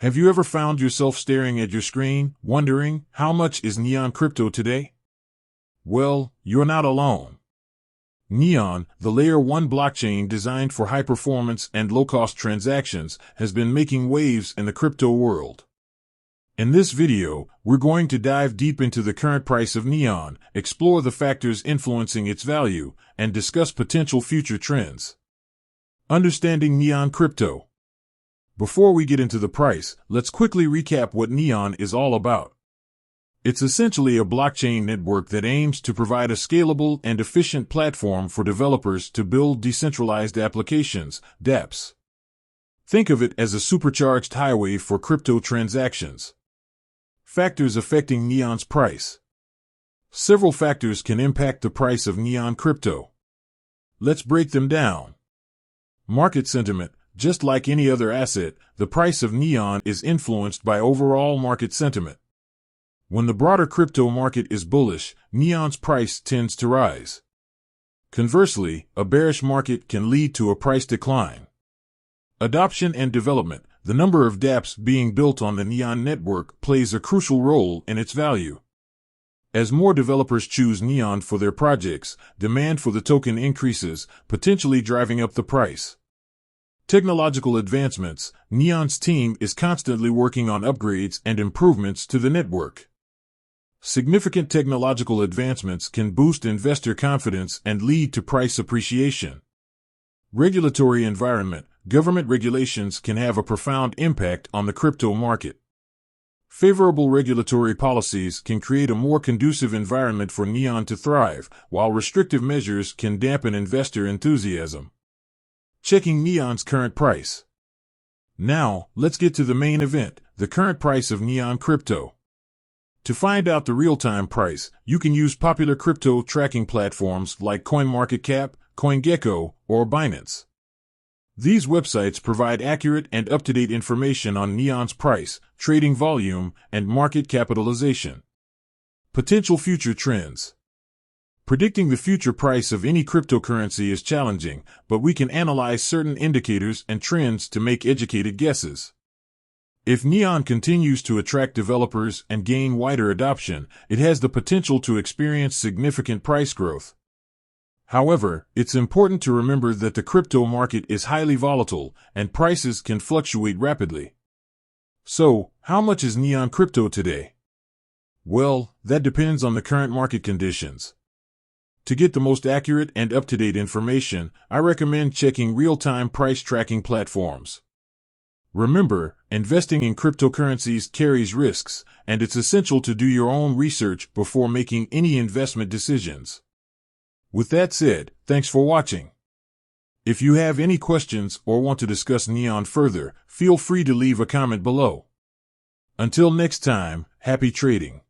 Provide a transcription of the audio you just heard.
Have you ever found yourself staring at your screen, wondering, how much is Neon crypto today? Well, you're not alone. Neon, the Layer 1 blockchain designed for high performance and low-cost transactions, has been making waves in the crypto world. In this video, we're going to dive deep into the current price of Neon, explore the factors influencing its value, and discuss potential future trends. Understanding Neon crypto. Before we get into the price, let's quickly recap what Neon is all about. It's essentially a blockchain network that aims to provide a scalable and efficient platform for developers to build decentralized applications, dApps. Think of it as a supercharged highway for crypto transactions. Factors affecting Neon's price. Several factors can impact the price of Neon crypto. Let's break them down. Market sentiment. Just like any other asset, the price of Neon is influenced by overall market sentiment. When the broader crypto market is bullish, Neon's price tends to rise. Conversely, a bearish market can lead to a price decline. Adoption and development. The number of dApps being built on the Neon network plays a crucial role in its value. As more developers choose Neon for their projects, demand for the token increases, potentially driving up the price. Technological advancements. Neon's team is constantly working on upgrades and improvements to the network. Significant technological advancements can boost investor confidence and lead to price appreciation. Regulatory environment. Government regulations can have a profound impact on the crypto market. Favorable regulatory policies can create a more conducive environment for Neon to thrive, while restrictive measures can dampen investor enthusiasm. Checking Neon's current price. Now, let's get to the main event, the current price of Neon crypto. To find out the real-time price, you can use popular crypto tracking platforms like CoinMarketCap, CoinGecko, or Binance. These websites provide accurate and up-to-date information on Neon's price, trading volume, and market capitalization. Potential future trends. Predicting the future price of any cryptocurrency is challenging, but we can analyze certain indicators and trends to make educated guesses. If Neon continues to attract developers and gain wider adoption, it has the potential to experience significant price growth. However, it's important to remember that the crypto market is highly volatile, and prices can fluctuate rapidly. So, how much is Neon crypto today? Well, that depends on the current market conditions. To get the most accurate and up-to-date information, I recommend checking real-time price tracking platforms. Remember, investing in cryptocurrencies carries risks, and it's essential to do your own research before making any investment decisions. With that said, thanks for watching. If you have any questions or want to discuss Neon further, feel free to leave a comment below. Until next time, happy trading.